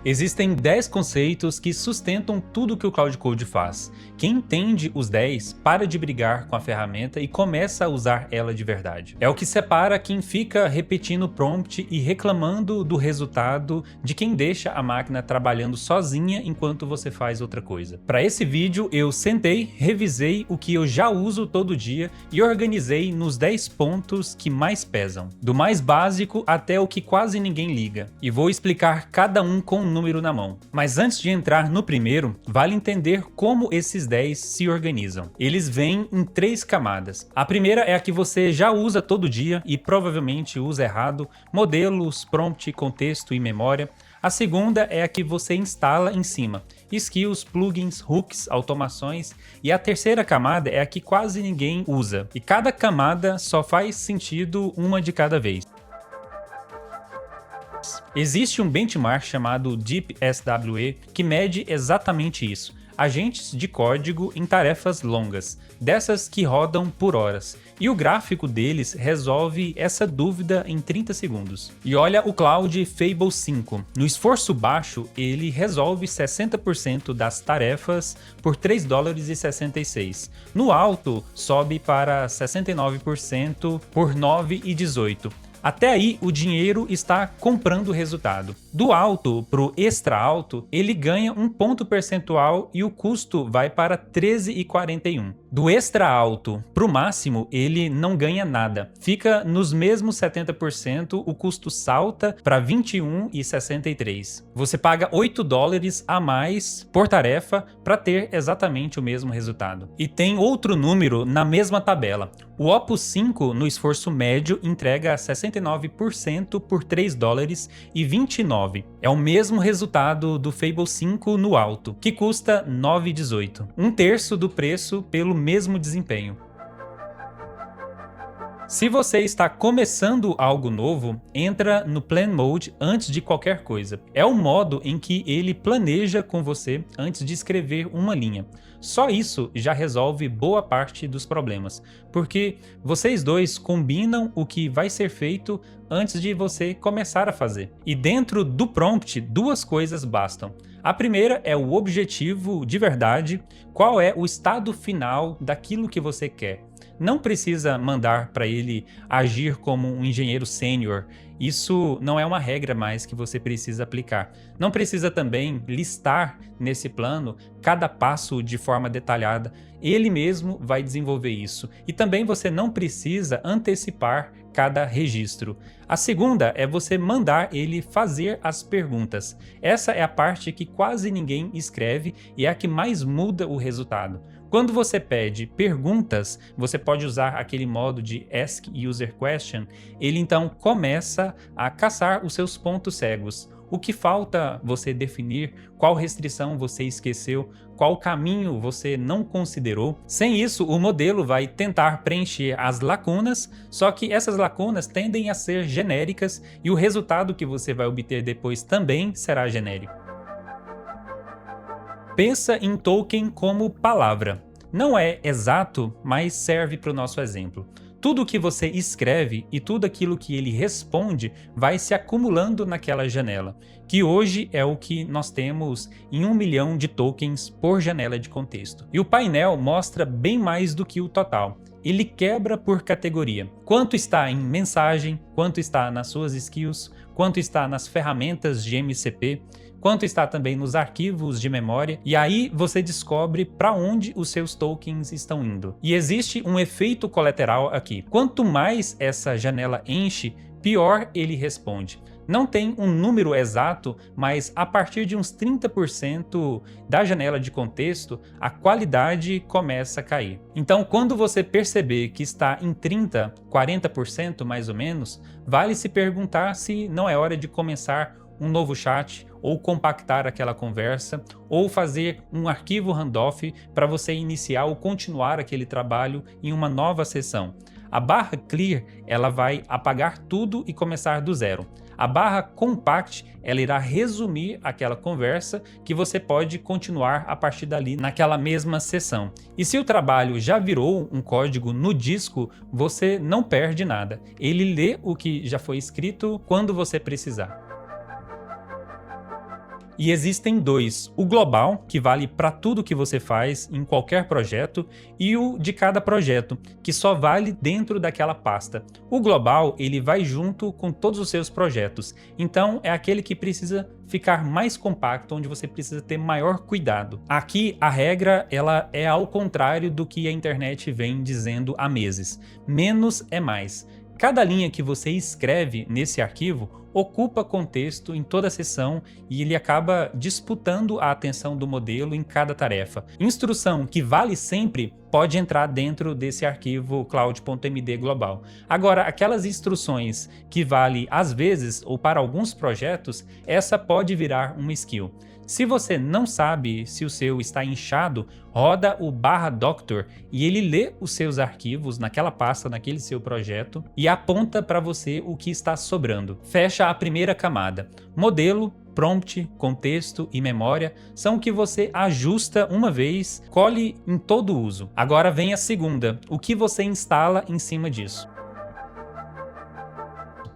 Existem 10 conceitos que sustentam tudo que o Cloud Code faz. Quem entende os 10 para de brigar com a ferramenta e começa a usar ela de verdade. É o que separa quem fica repetindo o prompt e reclamando do resultado de quem deixa a máquina trabalhando sozinha enquanto você faz outra coisa. Para esse vídeo eu sentei, revisei o que eu já uso todo dia e organizei nos 10 pontos que mais pesam, do mais básico até o que quase ninguém liga. E vou explicar cada um com um número na mão. Mas antes de entrar no primeiro, vale entender como esses 10 se organizam. Eles vêm em 3 camadas. A primeira é a que você já usa todo dia e provavelmente usa errado: modelos, prompt, contexto e memória. A segunda é a que você instala em cima: skills, plugins, hooks, automações. E a terceira camada é a que quase ninguém usa. E cada camada só faz sentido uma de cada vez. Existe um benchmark chamado DeepSWE que mede exatamente isso: agentes de código em tarefas longas, dessas que rodam por horas. E o gráfico deles resolve essa dúvida em 30 segundos. E olha o Cloud Fable 5. No esforço baixo, ele resolve 60% das tarefas por $3,66. No alto, sobe para 69% por $9,18. Até aí, o dinheiro está comprando o resultado. Do alto para o extra alto, ele ganha um ponto percentual e o custo vai para 13,41. Do extra alto para o máximo, ele não ganha nada. Fica nos mesmos 70%, o custo salta para 21,63. Você paga $8 a mais por tarefa para ter exatamente o mesmo resultado. E tem outro número na mesma tabela. O Opus 5 no esforço médio entrega 69% por $3,29. É o mesmo resultado do Fable 5 no alto, que custa $9,18. Um terço do preço pelo mesmo desempenho. Se você está começando algo novo, entra no Plan Mode antes de qualquer coisa. É o modo em que ele planeja com você antes de escrever uma linha. Só isso já resolve boa parte dos problemas, porque vocês dois combinam o que vai ser feito antes de você começar a fazer. E dentro do prompt, 2 coisas bastam. A primeira é o objetivo de verdade, qual é o estado final daquilo que você quer. Não precisa mandar para ele agir como um engenheiro sênior. Isso não é uma regra mais que você precisa aplicar. Não precisa também listar nesse plano cada passo de forma detalhada. Ele mesmo vai desenvolver isso. E também você não precisa antecipar cada registro. A segunda é você mandar ele fazer as perguntas. Essa é a parte que quase ninguém escreve e é a que mais muda o resultado. Quando você pede perguntas, você pode usar aquele modo de Ask User Question. Ele então começa a caçar os seus pontos cegos. O que falta você definir, qual restrição você esqueceu, qual caminho você não considerou. Sem isso, o modelo vai tentar preencher as lacunas, só que essas lacunas tendem a ser genéricas e o resultado que você vai obter depois também será genérico. Pensa em token como palavra. Não é exato, mas serve para o nosso exemplo. Tudo o que você escreve e tudo aquilo que ele responde vai se acumulando naquela janela, que hoje é o que nós temos em 1 milhão de tokens por janela de contexto. E o painel mostra bem mais do que o total. Ele quebra por categoria. Quanto está em mensagem, quanto está nas suas skills, quanto está nas ferramentas de MCP, quanto está também nos arquivos de memória, e aí você descobre para onde os seus tokens estão indo. E existe um efeito colateral aqui. Quanto mais essa janela enche, pior ele responde. Não tem um número exato, mas a partir de uns 30% da janela de contexto, a qualidade começa a cair. Então, quando você perceber que está em 30%, 40% mais ou menos, vale se perguntar se não é hora de começar um novo chat, ou compactar aquela conversa, ou fazer um arquivo handoff para você iniciar ou continuar aquele trabalho em uma nova sessão. A barra clear, ela vai apagar tudo e começar do zero. A barra compact, ela irá resumir aquela conversa que você pode continuar a partir dali naquela mesma sessão. E se o trabalho já virou um código no disco, você não perde nada. Ele lê o que já foi escrito quando você precisar. E existem dois: o global, que vale para tudo que você faz em qualquer projeto, e o de cada projeto, que só vale dentro daquela pasta. O global, ele vai junto com todos os seus projetos, então é aquele que precisa ficar mais compacto, onde você precisa ter maior cuidado. Aqui a regra ela é ao contrário do que a internet vem dizendo há meses. Menos é mais. Cada linha que você escreve nesse arquivo ocupa contexto em toda a sessão e ele acaba disputando a atenção do modelo em cada tarefa. Instrução que vale sempre pode entrar dentro desse arquivo cloud.md global. Agora, aquelas instruções que vale às vezes ou para alguns projetos, essa pode virar uma skill. Se você não sabe se o seu está inchado, roda o /doctor e ele lê os seus arquivos naquela pasta, naquele seu projeto e aponta para você o que está sobrando. Fecha a primeira camada. Modelo, prompt, contexto e memória são o que você ajusta uma vez, colhe em todo uso. Agora vem a segunda, o que você instala em cima disso.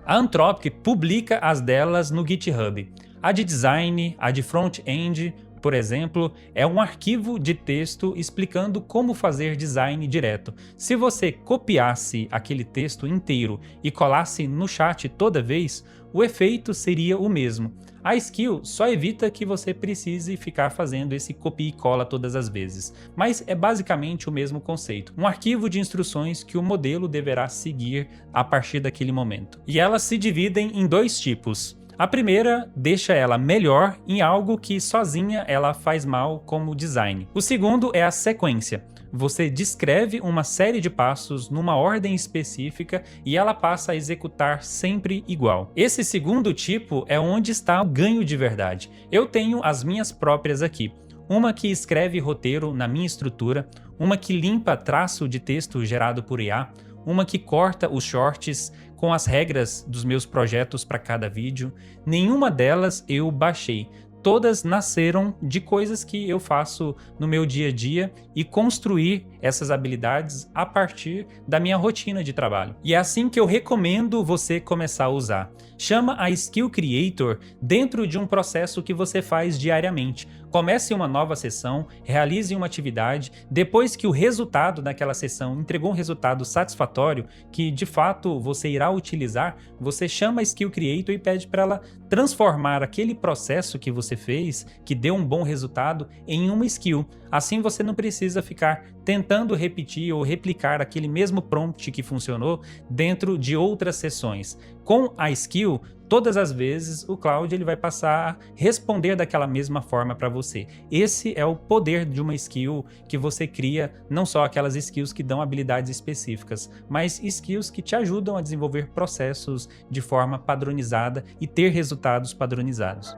A Anthropic publica as delas no GitHub. A de design, a de front-end, por exemplo, é um arquivo de texto explicando como fazer design direto. Se você copiasse aquele texto inteiro e colasse no chat toda vez, o efeito seria o mesmo. A skill só evita que você precise ficar fazendo esse copia e cola todas as vezes, mas é basicamente o mesmo conceito. Um arquivo de instruções que o modelo deverá seguir a partir daquele momento. E elas se dividem em dois tipos. A primeira deixa ela melhor em algo que sozinha ela faz mal, como design. O segundo é a sequência. Você descreve uma série de passos numa ordem específica e ela passa a executar sempre igual. Esse segundo tipo é onde está o ganho de verdade. Eu tenho as minhas próprias aqui. Uma que escreve roteiro na minha estrutura, uma que limpa traço de texto gerado por IA, uma que corta os shorts com as regras dos meus projetos para cada vídeo. Nenhuma delas eu baixei. Todas nasceram de coisas que eu faço no meu dia a dia e construir essas habilidades a partir da minha rotina de trabalho. E é assim que eu recomendo você começar a usar. Chama a Skill Creator dentro de um processo que você faz diariamente. Comece uma nova sessão, realize uma atividade, depois que o resultado daquela sessão entregou um resultado satisfatório, que de fato você irá utilizar, você chama a Skill Creator e pede para ela transformar aquele processo que você fez, que deu um bom resultado, em uma skill. Assim você não precisa ficar tentando repetir ou replicar aquele mesmo prompt que funcionou dentro de outras sessões. Com a skill, todas as vezes o Cloud ele vai passar a responder daquela mesma forma para você. Esse é o poder de uma skill que você cria, não só aquelas skills que dão habilidades específicas, mas skills que te ajudam a desenvolver processos de forma padronizada e ter resultados padronizados.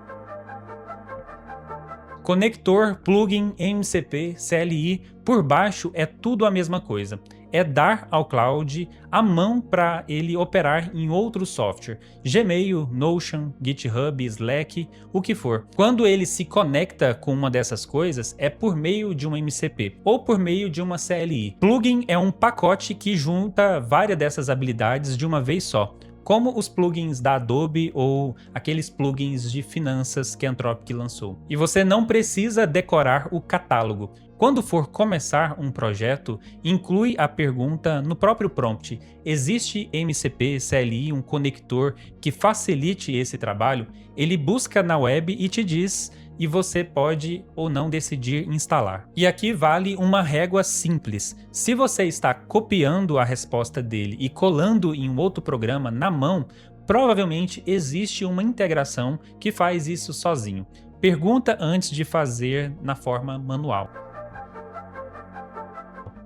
Conector, plugin, MCP, CLI, por baixo é tudo a mesma coisa. É dar ao Cloud a mão para ele operar em outro software, Gmail, Notion, GitHub, Slack, o que for. Quando ele se conecta com uma dessas coisas, é por meio de uma MCP ou por meio de uma CLI. Plugin é um pacote que junta várias dessas habilidades de uma vez só, como os plugins da Adobe ou aqueles plugins de finanças que a Anthropic lançou. E você não precisa decorar o catálogo. Quando for começar um projeto, inclui a pergunta no próprio prompt: existe MCP, CLI, um conector que facilite esse trabalho? Ele busca na web e te diz, e você pode ou não decidir instalar. E aqui vale uma régua simples. Se você está copiando a resposta dele e colando em um outro programa na mão, provavelmente existe uma integração que faz isso sozinho. Pergunta antes de fazer na forma manual.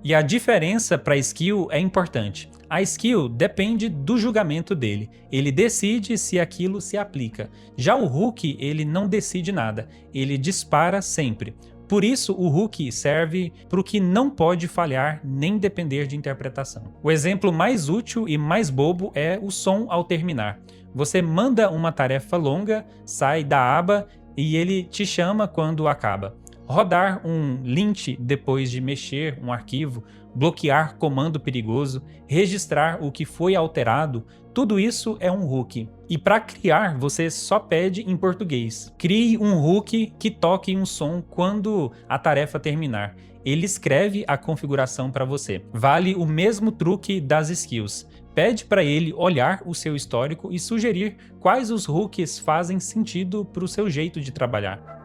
E a diferença para a skill é importante. A skill depende do julgamento dele. Ele decide se aquilo se aplica. Já o hook, ele não decide nada. Ele dispara sempre. Por isso, o hook serve para o que não pode falhar nem depender de interpretação. O exemplo mais útil e mais bobo é o som ao terminar. Você manda uma tarefa longa, sai da aba e ele te chama quando acaba. rodar um lint depois de mexer um arquivo, bloquear comando perigoso, registrar o que foi alterado, tudo isso é um hook. E para criar, você só pede em português. Crie um hook que toque um som quando a tarefa terminar. Ele escreve a configuração para você. Vale o mesmo truque das skills. Pede para ele olhar o seu histórico e sugerir quais os hooks fazem sentido para o seu jeito de trabalhar.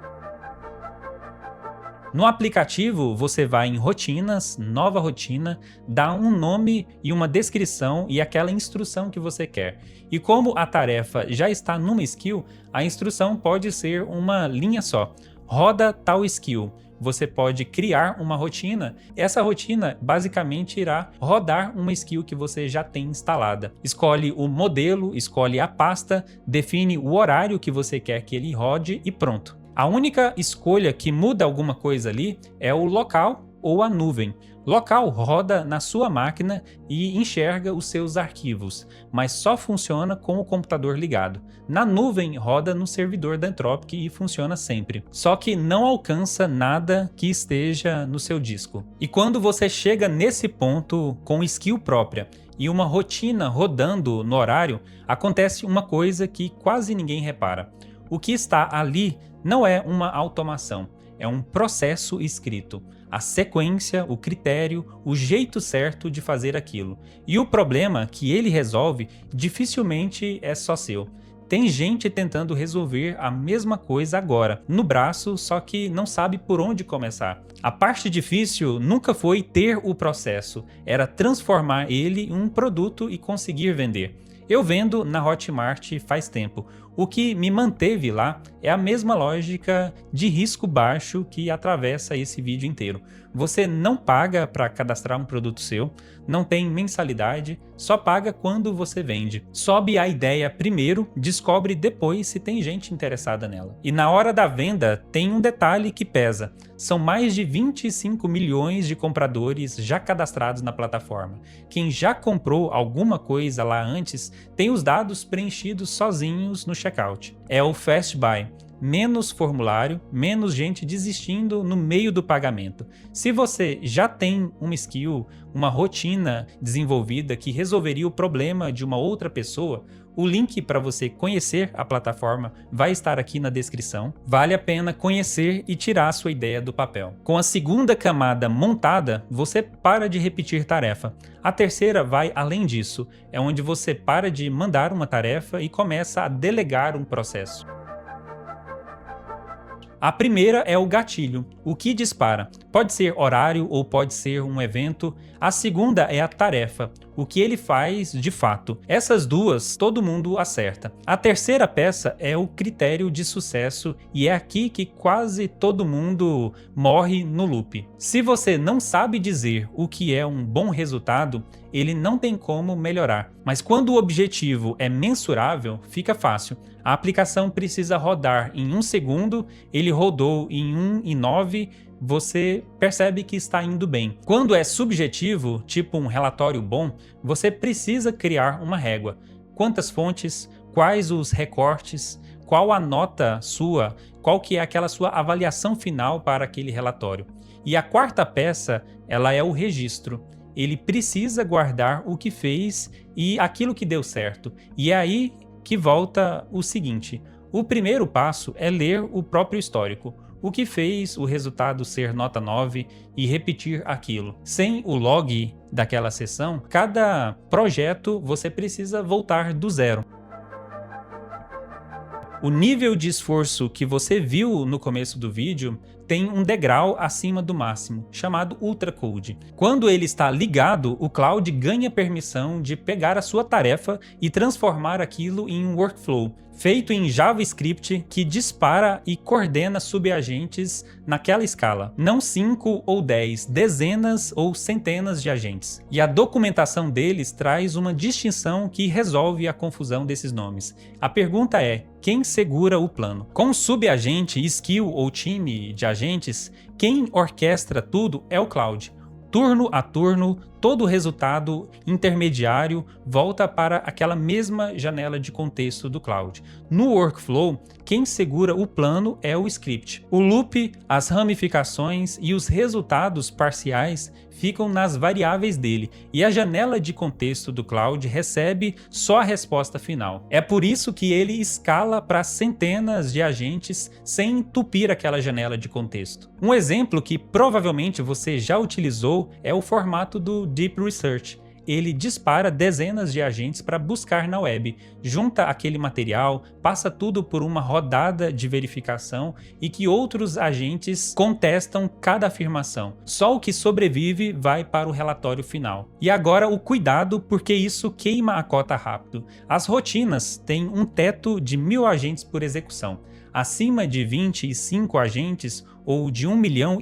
No aplicativo, você vai em rotinas, nova rotina, dá um nome e uma descrição e aquela instrução que você quer. E como a tarefa já está numa skill, a instrução pode ser uma linha só. Roda tal skill. Você pode criar uma rotina. Essa rotina basicamente irá rodar uma skill que você já tem instalada. Escolhe o modelo, escolhe a pasta, define o horário que você quer que ele rode e pronto. A única escolha que muda alguma coisa ali é o local ou a nuvem. Local roda na sua máquina e enxerga os seus arquivos, mas só funciona com o computador ligado. Na nuvem roda no servidor da Anthropic e funciona sempre. Só que não alcança nada que esteja no seu disco. E quando você chega nesse ponto com skill própria e uma rotina rodando no horário, acontece uma coisa que quase ninguém repara. O que está ali não é uma automação, é um processo escrito. A sequência, o critério, o jeito certo de fazer aquilo. E o problema que ele resolve dificilmente é só seu. Tem gente tentando resolver a mesma coisa agora, no braço, só que não sabe por onde começar. A parte difícil nunca foi ter o processo, era transformar ele em um produto e conseguir vender. Eu vendo na Hotmart faz tempo. O que me manteve lá é a mesma lógica de risco baixo que atravessa esse vídeo inteiro. Você não paga para cadastrar um produto seu, não tem mensalidade, só paga quando você vende. Sobe a ideia primeiro, descobre depois se tem gente interessada nela. E na hora da venda tem um detalhe que pesa. São mais de 25 milhões de compradores já cadastrados na plataforma. Quem já comprou alguma coisa lá antes tem os dados preenchidos sozinhos no checkout. É o Fast Buy. Menos formulário, menos gente desistindo no meio do pagamento. Se você já tem uma skill, uma rotina desenvolvida que resolveria o problema de uma outra pessoa, o link para você conhecer a plataforma vai estar aqui na descrição. Vale a pena conhecer e tirar a sua ideia do papel. Com a segunda camada montada, você para de repetir tarefa. A terceira vai além disso, é onde você para de mandar uma tarefa e começa a delegar um processo. A primeira é o gatilho, o que dispara. Pode ser horário ou pode ser um evento. A segunda é a tarefa, o que ele faz de fato. Essas duas todo mundo acerta. A terceira peça é o critério de sucesso e é aqui que quase todo mundo morre no loop. Se você não sabe dizer o que é um bom resultado, ele não tem como melhorar. Mas quando o objetivo é mensurável, fica fácil. A aplicação precisa rodar em 1 segundo, ele rodou em 1,9, você percebe que está indo bem. Quando é subjetivo, tipo um relatório bom, você precisa criar uma régua. Quantas fontes, quais os recortes, qual a nota sua, qual que é aquela sua avaliação final para aquele relatório. E a quarta peça, ela é o registro. Ele precisa guardar o que fez e aquilo que deu certo. E é aí que volta o seguinte: o primeiro passo é ler o próprio histórico, o que fez o resultado ser nota 9 e repetir aquilo. Sem o log daquela sessão, cada projeto você precisa voltar do zero. O nível de esforço que você viu no começo do vídeo tem um degrau acima do máximo, chamado Ultra Code. Quando ele está ligado, o Cloud ganha permissão de pegar a sua tarefa e transformar aquilo em um workflow, feito em JavaScript que dispara e coordena subagentes naquela escala. Não 5 ou 10, dezenas ou centenas de agentes. E a documentação deles traz uma distinção que resolve a confusão desses nomes. A pergunta é: quem segura o plano? Com subagente, skill ou time de agentes, quem orquestra tudo é o Cloud. Turno a turno, todo o resultado intermediário volta para aquela mesma janela de contexto do Cloud. No workflow, quem segura o plano é o script. O loop, as ramificações e os resultados parciais ficam nas variáveis dele, e a janela de contexto do Cloud recebe só a resposta final. É por isso que ele escala para centenas de agentes sem entupir aquela janela de contexto. Um exemplo que provavelmente você já utilizou é o formato do Deep Research. Ele dispara dezenas de agentes para buscar na web, junta aquele material, passa tudo por uma rodada de verificação e que outros agentes contestam cada afirmação. Só o que sobrevive vai para o relatório final. E agora o cuidado, porque isso queima a cota rápido. As rotinas têm um teto de 1000 agentes por execução. Acima de 25 agentes ou de 1,5 milhão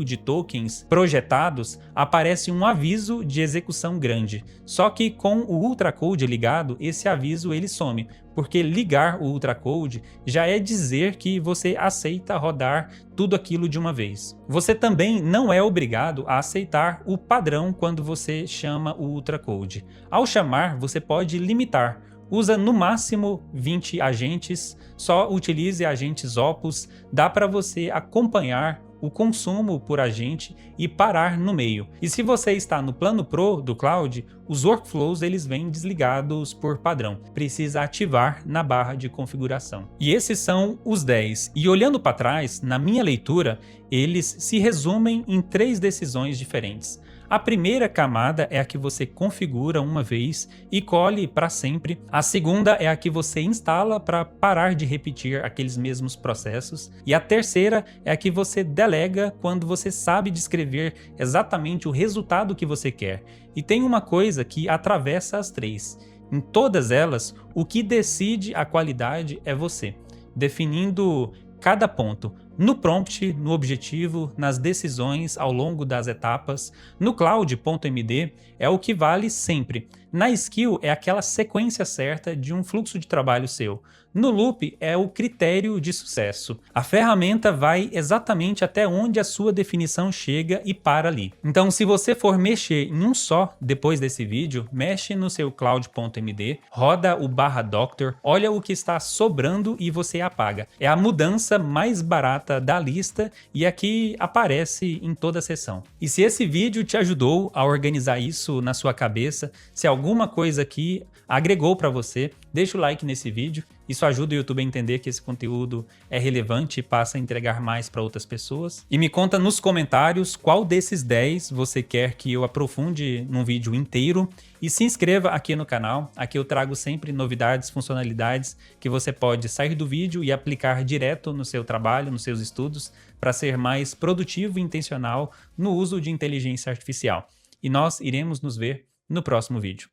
de tokens projetados, aparece um aviso de execução grande. Só que com o Ultracode ligado, esse aviso ele some, porque ligar o Ultracode já é dizer que você aceita rodar tudo aquilo de uma vez. Você também não é obrigado a aceitar o padrão quando você chama o Ultracode. Ao chamar, você pode limitar. Usa no máximo 20 agentes, só utilize agentes Opus, dá para você acompanhar o consumo por agente e parar no meio. E se você está no plano Pro do Cloud, os workflows eles vêm desligados por padrão. Precisa ativar na barra de configuração. E esses são os 10. E olhando para trás, na minha leitura, eles se resumem em 3 decisões diferentes. A primeira camada é a que você configura uma vez e colhe para sempre. A segunda é a que você instala para parar de repetir aqueles mesmos processos. E a terceira é a que você delega quando você sabe descrever exatamente o resultado que você quer. E tem uma coisa que atravessa as 3. Em todas elas, o que decide a qualidade é você, definindo cada ponto. No prompt, no objetivo, nas decisões ao longo das etapas. No Cloud.md é o que vale sempre. Na skill é aquela sequência certa de um fluxo de trabalho seu. No loop é o critério de sucesso. A ferramenta vai exatamente até onde a sua definição chega e para ali. Então, se você for mexer em um só depois desse vídeo, mexe no seu Cloud.md, roda o /doctor, olha o que está sobrando e você apaga. É a mudança mais barata da lista e aqui aparece em toda a sessão. E se esse vídeo te ajudou a organizar isso na sua cabeça, se alguma coisa aqui agregou para você, deixa o like nesse vídeo. Isso ajuda o YouTube a entender que esse conteúdo é relevante e passa a entregar mais para outras pessoas. E me conta nos comentários qual desses 10 você quer que eu aprofunde num vídeo inteiro. E se inscreva aqui no canal. Aqui eu trago sempre novidades, funcionalidades que você pode sair do vídeo e aplicar direto no seu trabalho, nos seus estudos, para ser mais produtivo e intencional no uso de inteligência artificial. E nós iremos nos ver no próximo vídeo.